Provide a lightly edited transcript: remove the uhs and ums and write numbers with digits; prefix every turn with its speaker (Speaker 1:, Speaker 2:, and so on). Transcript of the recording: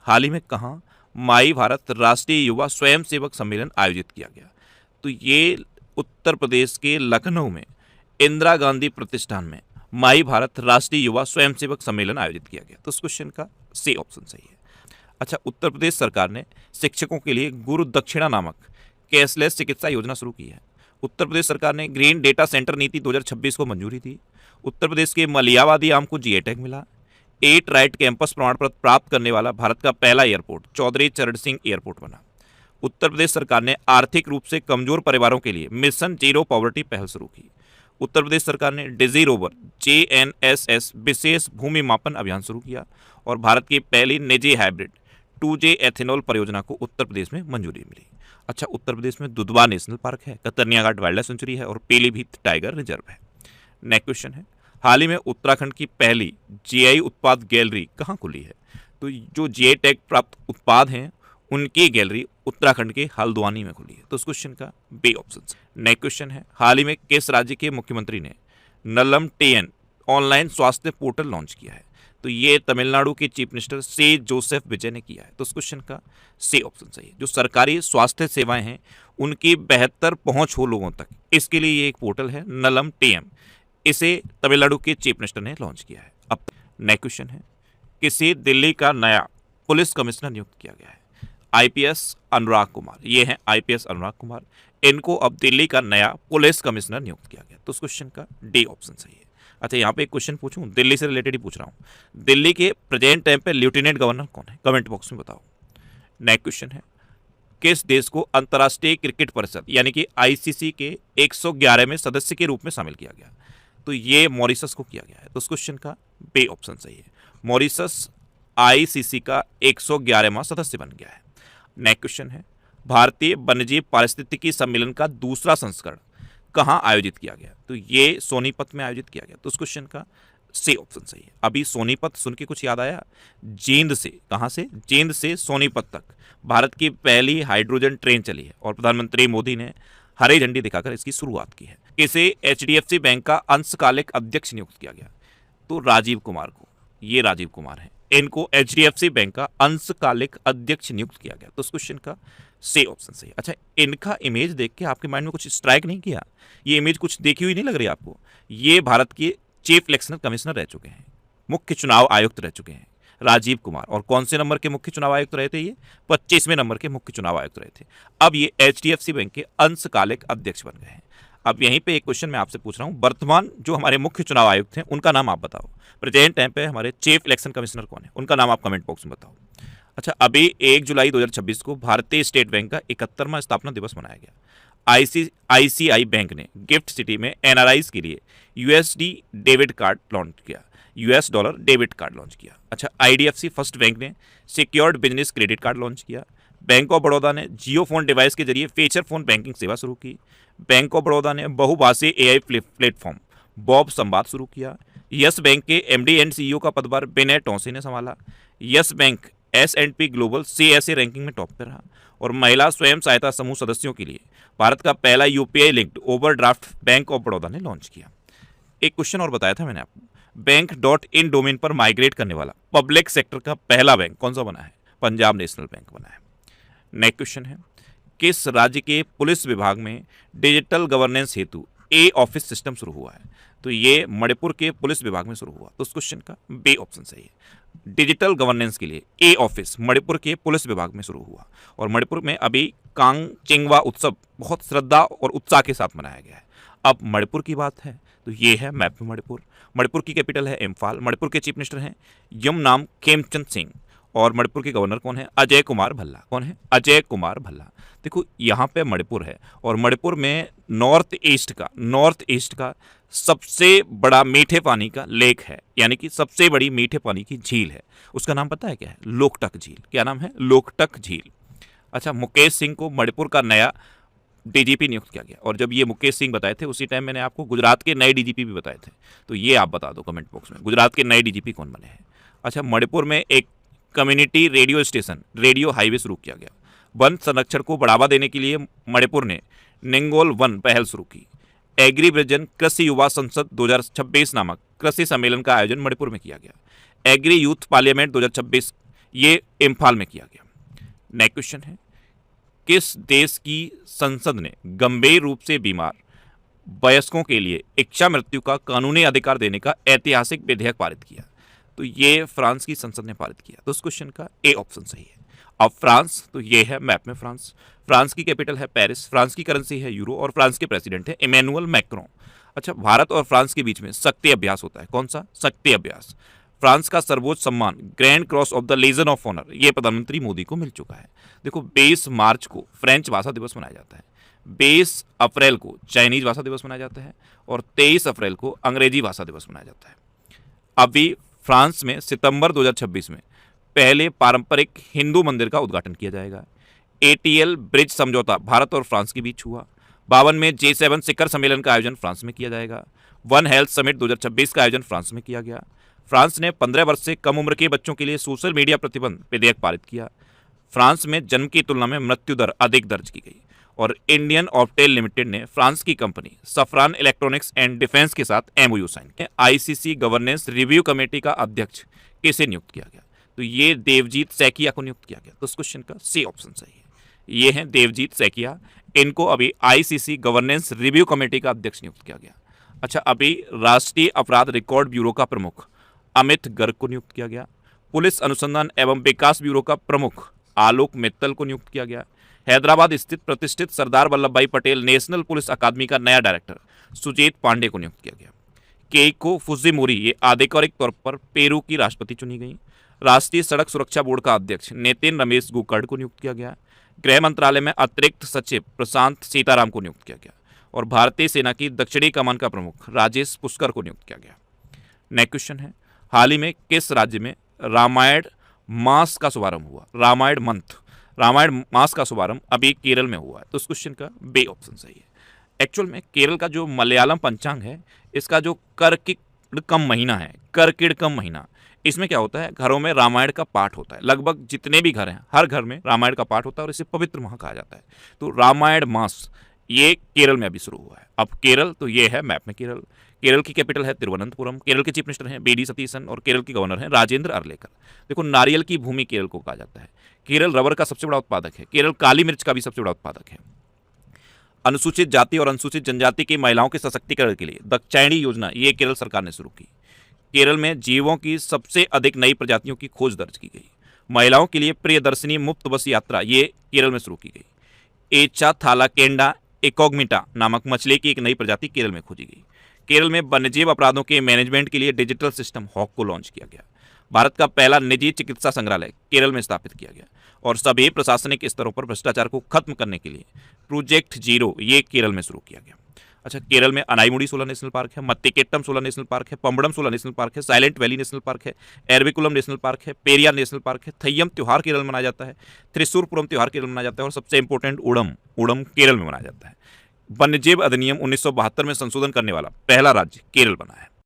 Speaker 1: हाल ही में कहाँ माई भारत राष्ट्रीय युवा स्वयंसेवक सम्मेलन आयोजित किया गया? तो ये उत्तर प्रदेश के लखनऊ में इंदिरा गांधी प्रतिष्ठान में माई भारत राष्ट्रीय युवा स्वयंसेवक सम्मेलन आयोजित किया गया। तो इस क्वेश्चन का सी ऑप्शन सही है। अच्छा, उत्तर प्रदेश सरकार ने शिक्षकों के लिए गुरु दक्षिणा नामक कैशलेस चिकित्सा योजना शुरू की है। उत्तर प्रदेश सरकार ने ग्रीन डेटा सेंटर नीति 2026 को मंजूरी दी। उत्तर प्रदेश के मलियावादी आम को जीआई टैग मिला। 8 राइट कैंपस प्रमाण पत्र प्राप्त करने वाला भारत का पहला एयरपोर्ट चौधरी चरण सिंह एयरपोर्ट बना। उत्तर प्रदेश सरकार ने आर्थिक रूप से कमजोर परिवारों के लिए मिशन जीरो पॉवर्टी पहल शुरू की। उत्तर प्रदेश सरकार ने डिजी रोवर JNSS विशेष भूमि मापन अभियान शुरू किया और भारत की पहली निजी हाइब्रिड 2J एथेनॉल परियोजना को उत्तर प्रदेश में मंजूरी मिली। अच्छा, उत्तर प्रदेश में दुधवा नेशनल पार्क है, कतर्निया घाट वाइल्ड लाइफ सेंचुरी है और पीलीभीत टाइगर रिजर्व है। नेक्स्ट क्वेश्चन है, हाल ही में उत्तराखंड की पहली जीआई उत्पाद गैलरी कहाँ खुली है? तो जो जीआई टैग प्राप्त उत्पाद हैं उनकी गैलरी उत्तराखंड के हल्द्वानी में खुली है। तो इस क्वेश्चन का बी ऑप्शन। नेक्स्ट क्वेश्चन है, हाल ही में किस राज्य के मुख्यमंत्री ने नलम TN ऑनलाइन स्वास्थ्य पोर्टल लॉन्च किया है? तो ये तमिलनाडु के चीफ मिनिस्टर सी जोसेफ विजय ने किया है। तो इस क्वेश्चन का सी ऑप्शन सही है। जो सरकारी स्वास्थ्य सेवाएं हैं उनकी बेहतर पहुंच हो लोगों तक, इसके लिए ये एक पोर्टल है नलम TM, इसे तमिलनाडु के चीफ मिनिस्टर ने लॉन्च किया है। अब नेक्स्ट क्वेश्चन है, किसी दिल्ली का नया पुलिस कमिश्नर नियुक्त किया गया है? IPS अनुराग कुमार, ये हैं IPS अनुराग कुमार, इनको अब दिल्ली का नया पुलिस कमिश्नर नियुक्त किया गया। तो उस क्वेश्चन का डी ऑप्शन सही है। अच्छा, यहाँ पे एक क्वेश्चन पूछूं, दिल्ली से रिलेटेड ही पूछ रहा हूँ। दिल्ली के प्रेजेंट टाइम पे लेफ्टिनेंट गवर्नर कौन है? कमेंट बॉक्स में बताओ। नेक्स्ट क्वेश्चन है, किस देश को अंतर्राष्ट्रीय क्रिकेट परिषद यानी कि ICC के 111 में सदस्य के रूप में शामिल किया गया? तो ये मॉरिशस को किया गया है। तो उस क्वेश्चन का बी ऑप्शन सही है। मॉरिशस ICC का 111वां सदस्य बन गया है। नेक्स्ट क्वेश्चन है, भारतीय वन्यजीव पारिस्थितिकी सम्मेलन का दूसरा संस्करण कहाँ आयोजित किया गया? तो ये सोनीपत में आयोजित किया गया। तो उस क्वेश्चन का सी ऑप्शन सही है। अभी सोनीपत सुन के कुछ याद आया? जींद से, कहाँ से? जींद से सोनीपत तक भारत की पहली हाइड्रोजन ट्रेन चली है और प्रधानमंत्री मोदी ने हरी झंडी दिखाकर इसकी शुरुआत की है। इसे HDFC बैंक का अंशकालिक अध्यक्ष नियुक्त किया गया? तो राजीव कुमार को, ये राजीव कुमार हैं, इनको HDFC बैंक का अंशकालिक अध्यक्ष नियुक्त किया गया। तो इस क्वेश्चन का सी ऑप्शन सही। अच्छा, इनका इमेज देख के आपके माइंड में कुछ स्ट्राइक नहीं किया? ये इमेज कुछ देखी हुई नहीं लग रही आपको? ये भारत के चीफ इलेक्शन कमिश्नर रह चुके हैं, मुख्य चुनाव आयुक्त रह चुके हैं राजीव कुमार। और कौन से नंबर के मुख्य चुनाव आयुक्त रहे थे? ये 25वें नंबर के मुख्य चुनाव आयुक्त रहे थे। अब ये HDFC बैंक के अंशकालिक अध्यक्ष बन गए हैं। अब यहीं पे एक क्वेश्चन मैं आपसे पूछ रहा हूँ, वर्तमान जो हमारे मुख्य चुनाव आयुक्त हैं उनका नाम आप बताओ। प्रेजेंट टाइम पे हमारे चीफ इलेक्शन कमिश्नर कौन है, उनका नाम आप कमेंट बॉक्स में बताओ। अच्छा, अभी 1 जुलाई 2026 को भारतीय स्टेट बैंक का 71वां स्थापना दिवस मनाया गया। ICICI बैंक ने गिफ्ट सिटी में NRIs के लिए USD डेबिट कार्ड लॉन्च किया, US dollar debit card launch किया। अच्छा, IDFC फर्स्ट बैंक ने secured business credit card launch किया। बैंक ऑफ बड़ौदा ने जियो फोन डिवाइस के जरिए फीचर फोन बैंकिंग सेवा शुरू की। बैंक ऑफ बड़ौदा ने बहुभाषी AI प्लेटफॉर्म बॉब संवाद शुरू किया। यस बैंक के MD एंड CEO का पदभार विनय टॉन्सी ने संभाला। Yes bank S&P global CSA ranking में टॉप पर रहा। और महिला स्वयं सहायता समूह सदस्यों के लिए भारत का पहला UPI linked overdraft bank of Baroda ने लॉन्च किया। एक क्वेश्चन और बताया था मैंने आपको, बैंक.इन डोमेन पर माइग्रेट करने वाला पब्लिक सेक्टर का पहला बैंक कौन सा बना है? पंजाब नेशनल बैंक बना है। नेक्स्ट क्वेश्चन है, किस राज्य के पुलिस विभाग में डिजिटल गवर्नेंस हेतु ऑफिस सिस्टम शुरू हुआ है? तो ये मणिपुर के पुलिस विभाग में शुरू हुआ। तो उस क्वेश्चन का बी ऑप्शन सही है। डिजिटल गवर्नेंस के लिए ऑफिस मणिपुर के पुलिस विभाग में शुरू हुआ और मणिपुर में अभी कांगचेंगवा उत्सव बहुत श्रद्धा और उत्साह के साथ मनाया गया है। अब मणिपुर की बात है तो ये है मैप में मणिपुर। मणिपुर की कैपिटल है इम्फाल। मणिपुर के चीफ मिनिस्टर हैं यमनाम खेमचंद सिंह और मणिपुर के गवर्नर कौन है? अजय कुमार भल्ला। कौन है? अजय कुमार भल्ला। देखो, यहाँ पे मणिपुर है और मणिपुर में नॉर्थ ईस्ट का सबसे बड़ा मीठे पानी का लेक है, यानी कि सबसे बड़ी मीठे पानी की झील है। उसका नाम पता है क्या है? लोकटक झील। क्या नाम है? लोकटक झील। अच्छा, मुकेश सिंह को मणिपुर का नया DGP नियुक्त किया गया और जब ये मुकेश सिंह बताए थे उसी टाइम मैंने आपको गुजरात के नए DGP भी बताए थे। तो ये आप बता दो कमेंट बॉक्स में, गुजरात के नए DGP कौन बने हैं? अच्छा, मणिपुर में एक community radio station radio highway शुरू किया गया। वन संरक्षण को बढ़ावा देने के लिए मणिपुर ने निंगोल वन पहल शुरू की। एग्री विजन कृषि युवा संसद 2026 नामक कृषि सम्मेलन का आयोजन मणिपुर में किया गया। एग्री यूथ पार्लियामेंट 2026 ये इम्फाल में किया गया। नेक्स्ट क्वेश्चन है, किस देश की संसद ने गंभीर रूप से बीमार वयस्कों के लिए इच्छा मृत्यु का कानूनी अधिकार देने का ऐतिहासिक विधेयक पारित किया? तो ये फ्रांस की संसद ने पारित किया। तो इस क्वेश्चन का ए ऑप्शन सही है। अब फ्रांस, तो ये है मैप में फ्रांस। फ्रांस की कैपिटल है पेरिस, फ्रांस की करेंसी है यूरो और फ्रांस के प्रेसिडेंट है इमैनुअल मैक्रों। अच्छा, भारत और फ्रांस के बीच में शक्ति अभ्यास होता है। कौन सा? शक्ति अभ्यास। फ्रांस का सर्वोच्च सम्मान grand cross of the legion of honour ये प्रधानमंत्री मोदी को मिल चुका है। देखो, 20 मार्च को फ्रेंच भाषा दिवस मनाया जाता है, 20 अप्रैल को चाइनीज भाषा दिवस मनाया जाता है और 23 अप्रैल को अंग्रेजी भाषा दिवस मनाया जाता है। अभी फ्रांस में सितंबर 2026 में पहले पारंपरिक हिंदू मंदिर का उद्घाटन किया जाएगा। एटीएल ब्रिज समझौता भारत और फ्रांस के बीच हुआ। 52 में G7 शिखर सम्मेलन का आयोजन फ्रांस में किया जाएगा। वन हेल्थ समिट 2026 का आयोजन फ्रांस में किया गया। फ्रांस ने 15 वर्ष से कम उम्र के बच्चों के लिए सोशल मीडिया प्रतिबंध विधेयक पारित किया। फ्रांस में जन्म की तुलना में मृत्यु दर अधिक दर्ज की गई और इंडियन ऑफ्टेल लिमिटेड ने फ्रांस की कंपनी सफरान इलेक्ट्रॉनिक्स एंड डिफेंस के साथ एमओयू साइन किया। आईसीसी गवर्नेंस रिव्यू कमेटी का अध्यक्ष किसे नियुक्त किया गया? तो ये देवजीत सैकिया को नियुक्त किया गया। तो इस क्वेश्चन का सी ऑप्शन सही है। ये हैं देवजीत सैकिया, इनको अभी आईसीसी गवर्नेंस रिव्यू कमेटी का अध्यक्ष नियुक्त किया गया। अच्छा, अभी राष्ट्रीय अपराध रिकॉर्ड ब्यूरो का प्रमुख अमित गर्ग को नियुक्त किया गया। पुलिस अनुसंधान एवं विकास ब्यूरो का प्रमुख आलोक मित्तल को नियुक्त किया गया। हैदराबाद स्थित प्रतिष्ठित सरदार वल्लभ भाई पटेल नेशनल पुलिस अकादमी का नया डायरेक्टर सुजीत पांडे को नियुक्त किया गया। केइको फुजिमोरी ये आधिकारिक तौर पर पेरू की राष्ट्रपति चुनी गई। राष्ट्रीय सड़क सुरक्षा बोर्ड का अध्यक्ष नितिन रमेश गोकर्ण को नियुक्त किया गया। गृह मंत्रालय में अतिरिक्त सचिव प्रशांत सीताराम को नियुक्त किया गया और भारतीय सेना की दक्षिणी कमान का प्रमुख राजेश पुष्कर को नियुक्त किया गया। नेक्स्ट क्वेश्चन है, हाल ही में किस राज्य में रामायण मास का शुभारंभ हुआ? रामायण मंथ, रामायण मास का शुभारंभ अभी केरल में हुआ है। तो इस क्वेश्चन का बे ऑप्शन सही है। एक्चुअल में केरल का जो मलयालम पंचांग है, इसका जो कर्किड़कम महीना है, कर्किड़कम महीना, इसमें क्या होता है, घरों में रामायण का पाठ होता है। लगभग जितने भी घर हैं, हर घर में रामायण का पाठ होता है और इसे पवित्र माह कहा जाता है। तो रामायण मास ये केरल में अभी शुरू हुआ है। अब केरल, तो ये है मैप में केरल। केरल की कैपिटल है तिरुवनंतपुरम। केरल के चीफ मिनिस्टर हैं बीडी सतीशन और केरल के गवर्नर हैं राजेंद्र अर्लेकर। देखो, नारियल की भूमि केरल को कहा जाता है। केरल रबर का सबसे बड़ा उत्पादक है। केरल काली मिर्च का भी सबसे बड़ा उत्पादक है। अनुसूचित जाति और अनुसूचित जनजाति की महिलाओं के सशक्तिकरण के लिए दक्षायणी योजना ये केरल सरकार ने शुरू की। केरल में जीवों की सबसे अधिक नई प्रजातियों की खोज दर्ज की गई। महिलाओं के लिए प्रियदर्शनी मुफ्त बस यात्रा ये केरल में शुरू की गई। एचा थालाकेंडा एकोगमिटा नामक मछली की एक नई प्रजाति केरल में खोजी गई। केरल में वन्यजीव अपराधों के मैनेजमेंट के लिए डिजिटल सिस्टम हॉक को लॉन्च किया गया। भारत का पहला निजी चिकित्सा संग्रहालय केरल में स्थापित किया गया और सभी प्रशासनिक स्तरों पर भ्रष्टाचार को खत्म करने के लिए प्रोजेक्ट जीरो ये केरल में शुरू किया गया। अच्छा, केरल में अनाईमुडी 16 नेशनल पार्क है, मत्तिकेट्टम 16 नेशनल पार्क है, पंबड़म 16 नेशनल पार्क है, साइलेंट वैली नेशनल पार्क है, एरविकुलम नेशनल पार्क है, पेरियार नेशनल पार्क है, थय्यम त्योहार केरल में मनाया जाता है, त्रिशूरपुरम त्योहार केरल में मनाया जाता है और सबसे इंपॉर्टेंट उड़म केरल में मनाया जाता है। वन्यजीव अधिनियम 1972 में संशोधन करने वाला पहला राज्य केरल बना है।